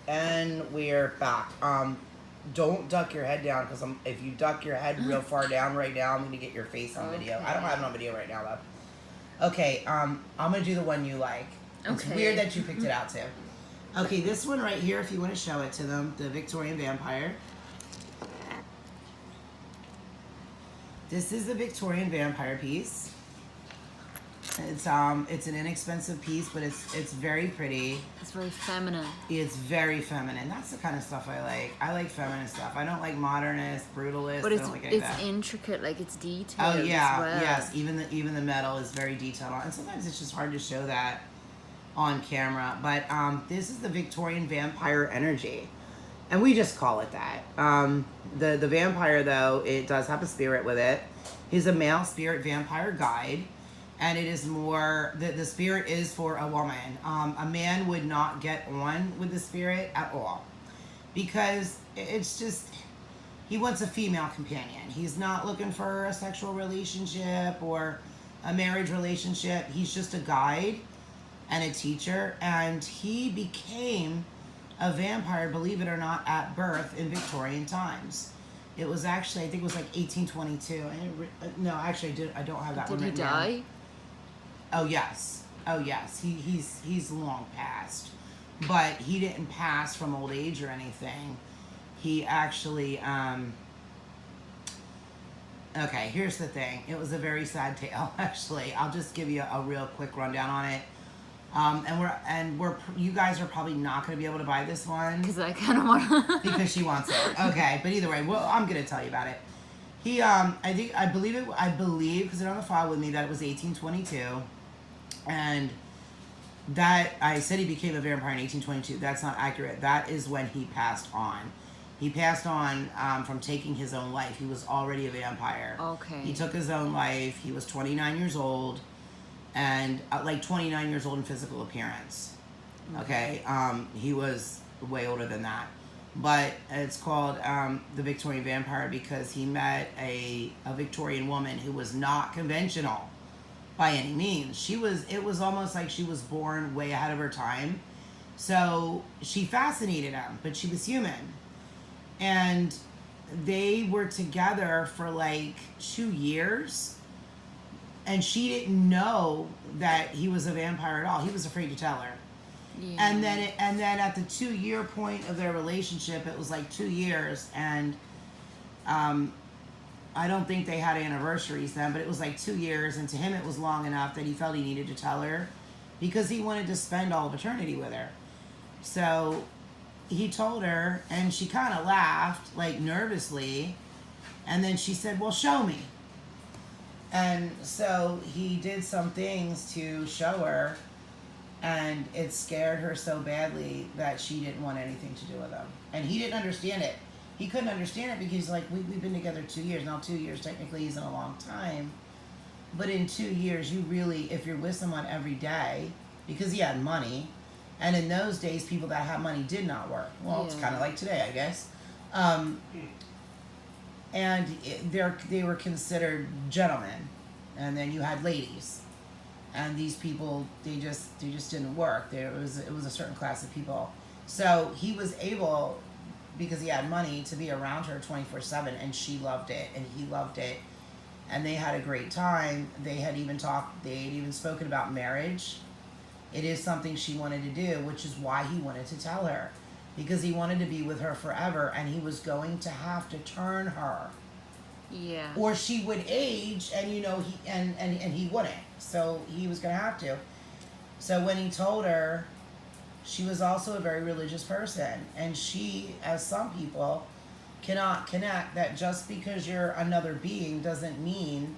And we're back. Don't duck your head down, because if you duck your head real far down right now, I'm gonna get your face on video. I don't have it on video right now though. Okay, I'm gonna do the one you like. It's weird that you picked it out too. Okay, this one right here, if you want to show it to them, the Victorian vampire. This is the Victorian vampire piece. It's an inexpensive piece, but it's very pretty. It's very feminine. It's very feminine. That's the kind of stuff I like. I like feminine stuff. I don't like modernist, brutalist. But I don't like any of that. It's intricate, like it's detailed. Oh yeah, as well. yes. Even the metal is very detailed on, and sometimes it's just hard to show that on camera. But this is the Victorian vampire energy, and we just call it that. The vampire though, it does have a spirit with it. He's a male spirit vampire guide. And it is more, the spirit is for a woman. A man would not get on with the spirit at all. Because it's just, he wants a female companion. He's not looking for a sexual relationship or a marriage relationship. He's just a guide and a teacher. And he became a vampire, believe it or not, at birth in Victorian times. It was actually, I think it was like 1822. No, actually, I don't have that one written down. Did he die? Oh yes, he's long passed, but he didn't pass from old age or anything. He actually, okay, here's the thing. It was a very sad tale, actually. I'll just give you a real quick rundown on it. You guys are probably not going to be able to buy this one. Because I kind of want because she wants it. Okay, but either way, well, I'm going to tell you about it. He, I believe, because it's on the file with me, that it was 1822. And that, I said he became a vampire in 1822. That's not accurate. That is when he passed on. He passed on from taking his own life. He was already a vampire. Okay. He took his own life. He was 29 years old. And like 29 years old in physical appearance. Okay. He was way older than that. But it's called the Victorian vampire because he met a Victorian woman who was not conventional by any means. It was almost like she was born way ahead of her time. So she fascinated him, but she was human. And they were together for like 2 years. And she didn't know that he was a vampire at all. He was afraid to tell her. Yeah. And then at the 2-year point of their relationship, it was like 2 years, and I don't think they had anniversaries then, but it was like 2 years, and to him it was long enough that he felt he needed to tell her because he wanted to spend all of eternity with her. So he told her, and she kind of laughed, like nervously, and then she said, well, show me. And so he did some things to show her, and it scared her so badly that she didn't want anything to do with him. And he didn't understand it. He couldn't understand it because, like, we've been together 2 years. Now, 2 years technically isn't a long time. But in 2 years, you really, if you're with someone every day, because he had money, and in those days, people that had money did not work. Well, It's kind of like today, I guess. They were considered gentlemen. And then you had ladies. And these people, they just didn't work. It was a certain class of people. So he was able, because he had money, to be around her 24/7, and she loved it, and he loved it, and they had a great time. They had even spoken about marriage. It is something she wanted to do, which is why he wanted to tell her, because he wanted to be with her forever, and he was going to have to turn her. Yeah. Or she would age, and he wouldn't. So he was going to have to. So when he told her, she was also a very religious person. And she, as some people, cannot connect that just because you're another being doesn't mean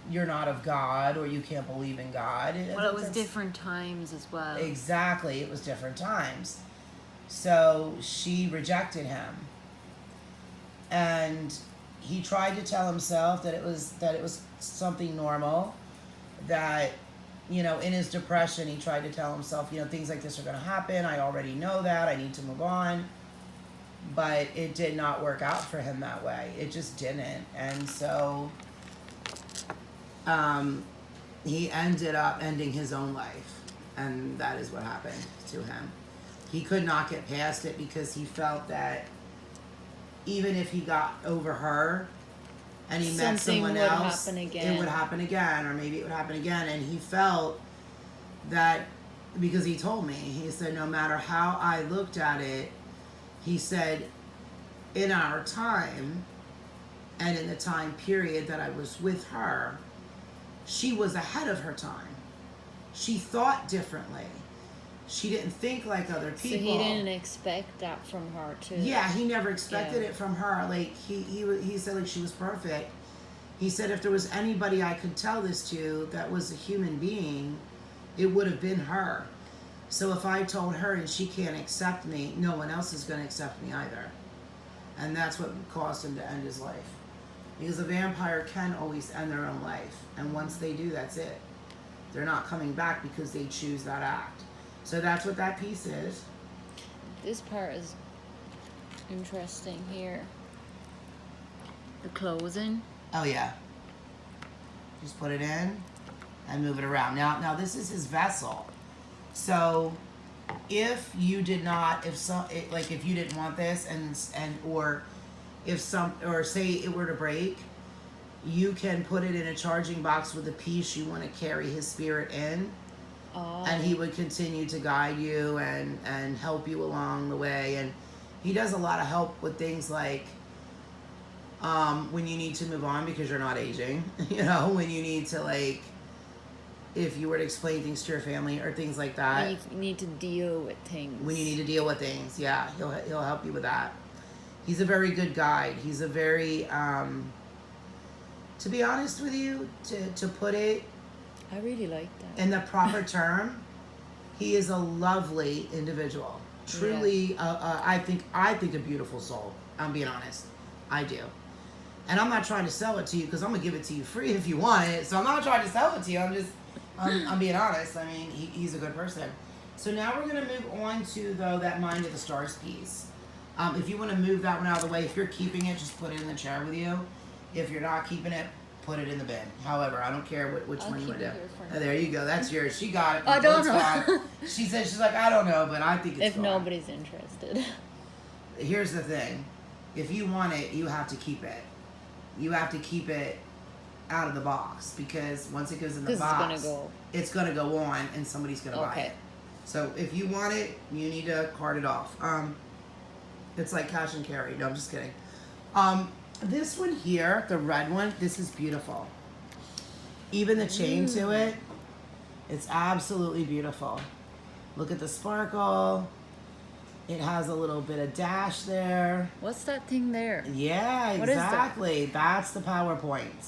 you're not of God or you can't believe in God. Well, it was different times as well. Exactly. It was different times. So she rejected him. And he tried to tell himself that it was something normal, that, in his depression, he tried to tell himself, things like this are going to happen. I already know that. I need to move on. But it did not work out for him that way. It just didn't. And so he ended up ending his own life. And that is what happened to him. he could not get past it because he felt that even if he got over her and he met Something someone would else, happen again. it would happen again, or maybe it would happen again. And he felt that, because he told me, he said, no matter how I looked at it, he said, in our time and in the time period that I was with her, she was ahead of her time. She thought differently. She didn't think like other people. So he didn't expect that from her too. Yeah, he never expected it from her. Like he said, like she was perfect. He said if there was anybody I could tell this to that was a human being, it would have been her. So if I told her and she can't accept me, no one else is going to accept me either. And that's what caused him to end his life. Because a vampire can always end their own life. And once they do, that's it. They're not coming back because they choose that act. So that's what that piece is. This part is interesting here. The closing. Oh yeah. Just put it in and move it around. Now this is his vessel. So if you did not, if you didn't want this or say it were to break, you can put it in a charging box with a piece you want to carry his spirit in. Oh. And he would continue to guide you and help you along the way. And he does a lot of help with things like when you need to move on because you're not aging. You know, when you need to, like, if you were to explain things to your family or things like that. When you need to deal with things. When you need to deal with things, yeah, he'll help you with that. He's a very good guide. He's a very, to be honest with you, to put it, I really like that. in the proper term, he is a lovely individual. Truly, I think a beautiful soul. I'm being honest. I do. And I'm not trying to sell it to you because I'm going to give it to you free if you want it. So I'm not trying to sell it to you. I'm being honest. I mean, he's a good person. So now we're going to move on to, though, that Mind of the Stars piece. If you want to move that one out of the way, if you're keeping it, just put it in the chair with you. If you're not keeping it, put it in the bin. However, I don't care which one you want to do. Oh, there you go. That's yours. She got it. I don't know. She said, she's like, I don't know, but I think it's if fine. nobody's interested. Here's the thing. If you want it, you have to keep it. You have to keep it out of the box because once it goes in the box, it's going to go on and somebody's going to buy it. So if you want it, you need to cart it off. It's like cash and carry. No, I'm just kidding. This one here, the red one, this is beautiful. Even the chain to it, it's absolutely beautiful. Look at the sparkle. It has a little bit of dash there. What's that thing there? Yeah, exactly. That's the PowerPoint.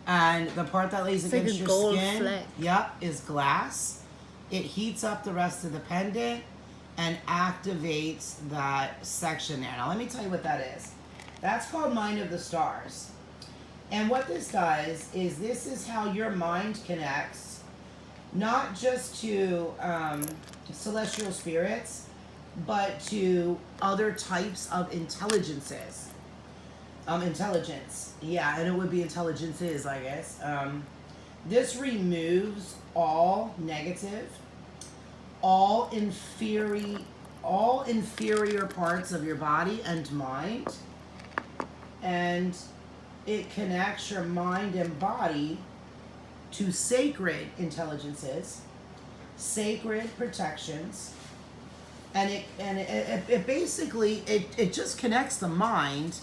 And the part that lays against your skin, fleck. Yep, is glass. It heats up the rest of the pendant and activates that section there. Now let me tell you what that is. That's called Mind of the Stars. And what this does is this is how your mind connects not just to celestial spirits, but to other types of intelligences. Intelligence. Yeah, and it would be intelligences, I guess. This removes all negative, all inferior parts of your body and mind. And it connects your mind and body to sacred intelligences, sacred protections, and it basically just connects the mind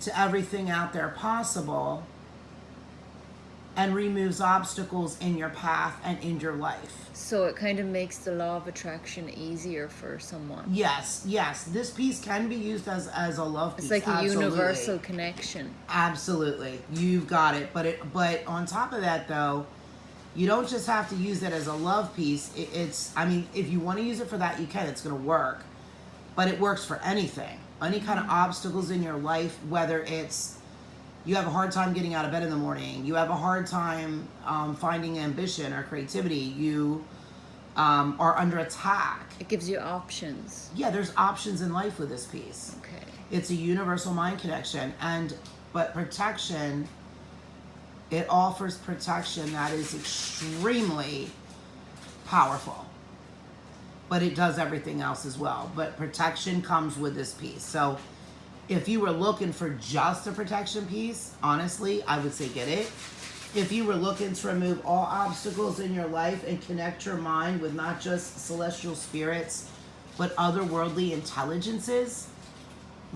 to everything out there possible and removes obstacles in your path and in your life. So it kind of makes the law of attraction easier for someone. Yes. This piece can be used as a love piece. It's like a universal connection. Absolutely. You've got it. But on top of that, though, you don't just have to use it as a love piece. I mean, if you want to use it for that, you can. It's going to work. But it works for anything. Any kind of obstacles in your life, whether it's you have a hard time getting out of bed in the morning, you have a hard time finding ambition or creativity, you are under attack. It gives you options. Yeah, there's options in life with this piece. Okay. It's a universal mind connection, but protection, it offers protection that is extremely powerful. but it does everything else as well. But protection comes with this piece. So if you were looking for just a protection piece, honestly, I would say get it. If you were looking to remove all obstacles in your life and connect your mind with not just celestial spirits, but otherworldly intelligences,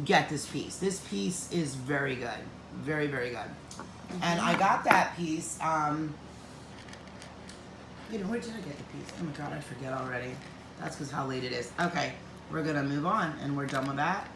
get this piece. This piece is very good. Very, very good. And I got that piece, you know, where did I get the piece? Oh my God, I forget already. That's because how late it is. Okay, we're going to move on, and we're done with that.